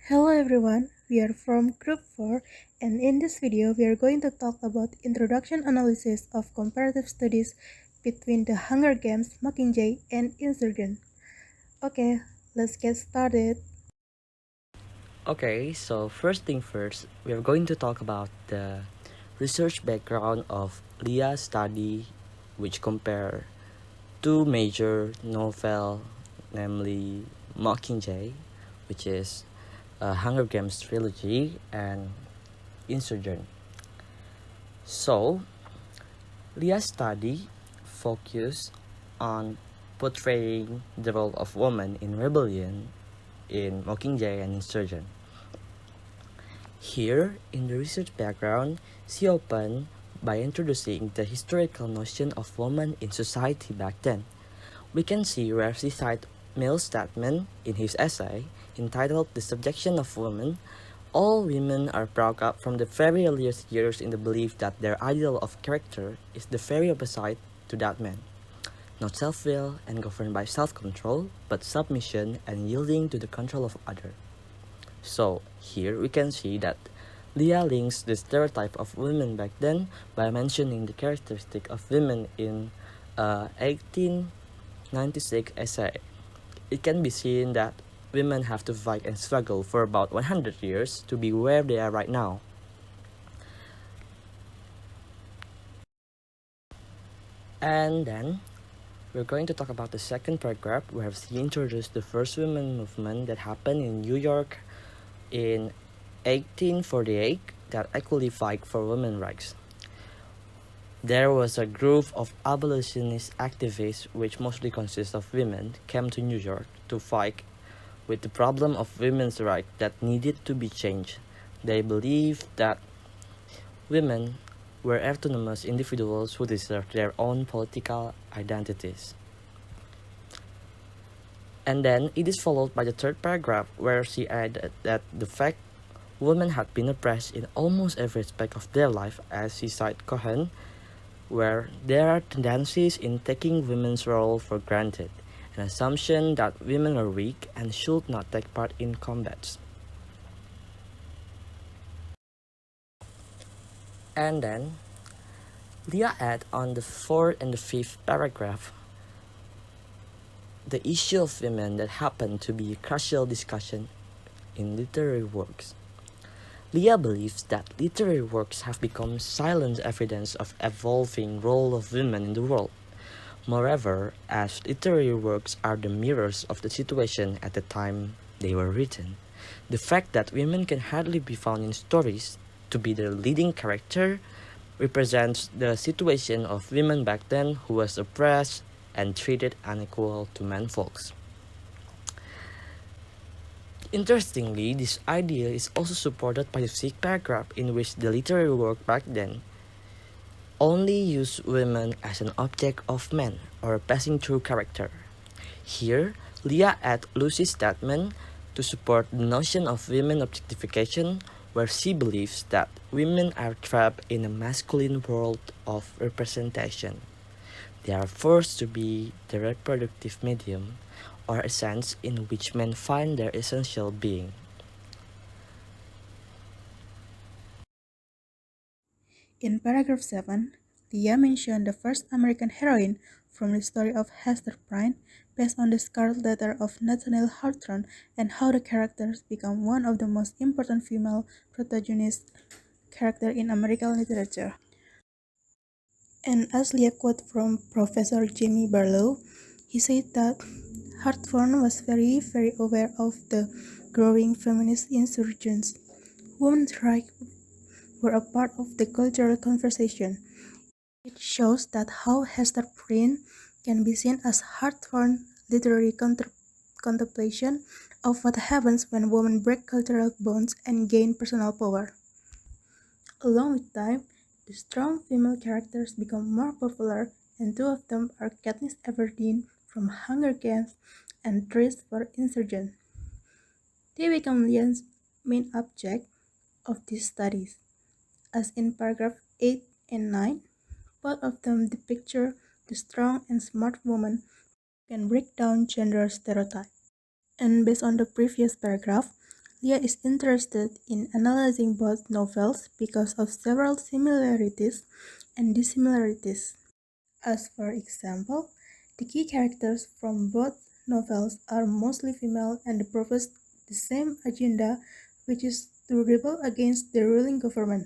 Hello everyone, we are from Group 4 and in this video we are going to talk about Introduction Analysis of Comparative Studies between the Hunger Games, Mockingjay and Insurgent. Okay, let's get started. Okay, so first thing first, we are going to talk about the research background of Leah's study, which compare two major novel, namely Mockingjay, which is a Hunger Games trilogy, and Insurgent. So, Leah's study focused on portraying the role of women in rebellion in Mockingjay and Insurgent. Here, in the research background, she opened by introducing the historical notion of woman in society back then. We can see where she cited Mill's statement in his essay entitled The Subjection of Women. All women are brought up from the very earliest years in the belief that their ideal of character is the very opposite to that man. Not self-will and governed by self-control, but submission and yielding to the control of others. So, here we can see that Leah links the stereotype of women back then by mentioning the characteristic of women in 1896 essay. It can be seen that women have to fight and struggle for about 100 years to be where they are right now. And then, we're going to talk about the second paragraph where she introduced the first women movement that happened in New York in 1848 that actually fight for women's rights. There was a group of abolitionist activists, which mostly consists of women, came to New York to fight with the problem of women's rights that needed to be changed. They believed that women were autonomous individuals who deserved their own political identities. And then it is followed by the third paragraph where she added that the fact women had been oppressed in almost every aspect of their life, as she cited Cohen, where there are tendencies in taking women's role for granted, an assumption that women are weak and should not take part in combats. And then, Leah add on the fourth and the fifth paragraph the issue of women that happen to be a crucial discussion in literary works. Leah believes that literary works have become silent evidence of evolving role of women in the world. Moreover, as literary works are the mirrors of the situation at the time they were written, the fact that women can hardly be found in stories to be the leading character represents the situation of women back then who was oppressed and treated unequal to menfolks. Interestingly, this idea is also supported by the sixth paragraph in which the literary work back then only used women as an object of men or a passing through character. Here, Leah adds Lucy's statement to support the notion of women objectification, where she believes that women are trapped in a masculine world of representation. They are forced to be the reproductive medium, or a sense in which men find their essential being. In paragraph 7, Leah mentioned the first American heroine from the story of Hester Prynne based on the Scarlet Letter of Nathaniel Hawthorne and how the characters become one of the most important female protagonist character in American literature. And as Leah quote from Professor Jamie Barlow, he said that Hawthorne was very aware of the growing feminist insurgents. Women's rights were a part of the cultural conversation. It shows that how Hester Prynne can be seen as Hawthorne's literary contemplation of what happens when women break cultural bonds and gain personal power. Along with time, the strong female characters become more popular, and two of them are Katniss Everdeen from Hunger Games and Trish for Insurgent. They become Leah's main object of these studies, as in paragraph 8 and 9, both of them depict the strong and smart woman who can break down gender stereotypes. And based on the previous paragraph, Leah is interested in analyzing both novels because of several similarities and dissimilarities. As for example, the key characters from both novels are mostly female and propose the same agenda, which is to rebel against the ruling government.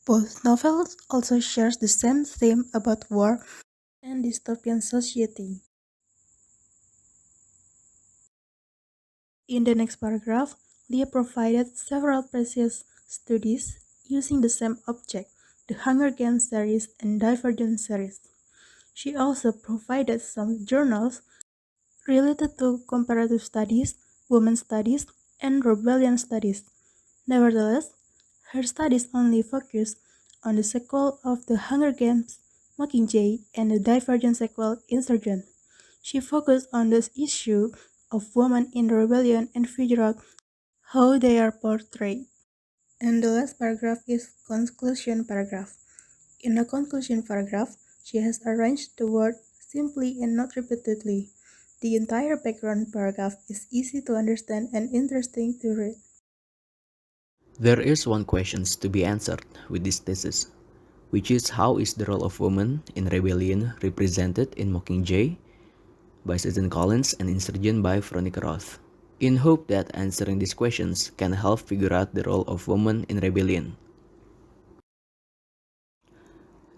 Both novels also share the same theme about war and dystopian society. In the next paragraph, Leah provided several previous studies using the same object, the Hunger Games series and Divergent series. She also provided some journals related to comparative studies, women's studies, and rebellion studies. Nevertheless, her studies only focused on the sequel of the Hunger Games, Mockingjay, and the Divergent sequel, Insurgent. She focused on the issue of women in rebellion and figured out how they are portrayed. And the last paragraph is conclusion paragraph. In the conclusion paragraph, she has arranged the word simply and not repeatedly. The entire background paragraph is easy to understand and interesting to read. There is one question to be answered with this thesis, which is how is the role of women in rebellion represented in Mockingjay by Susan Collins and Insurgent by Veronica Roth. In hope that answering these questions can help figure out the role of women in rebellion.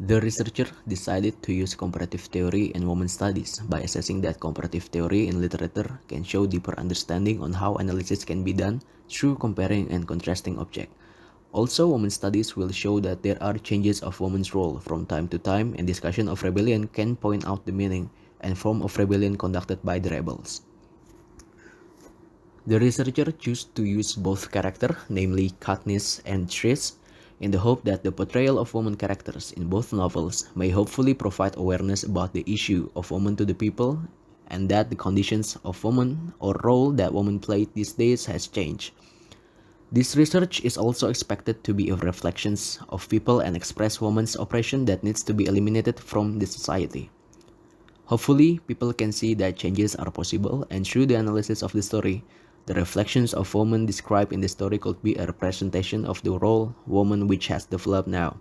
The researcher decided to use comparative theory in women studies by assessing that comparative theory in literature can show deeper understanding on how analysis can be done through comparing and contrasting objects. Also, women studies will show that there are changes of women's role from time to time, and discussion of rebellion can point out the meaning and form of rebellion conducted by the rebels. The researcher chose to use both characters, namely Katniss and Trish, in the hope that the portrayal of women characters in both novels may hopefully provide awareness about the issue of women to the people, and that the conditions of women or role that women play these days has changed. This research is also expected to be a reflection of people and express women's oppression that needs to be eliminated from the society. Hopefully, people can see that changes are possible, and through the analysis of the story, the reflections of women described in the story could be a representation of the role woman which has developed now.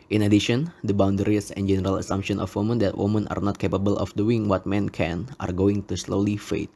In addition, the boundaries and general assumption of women that women are not capable of doing what men can are going to slowly fade.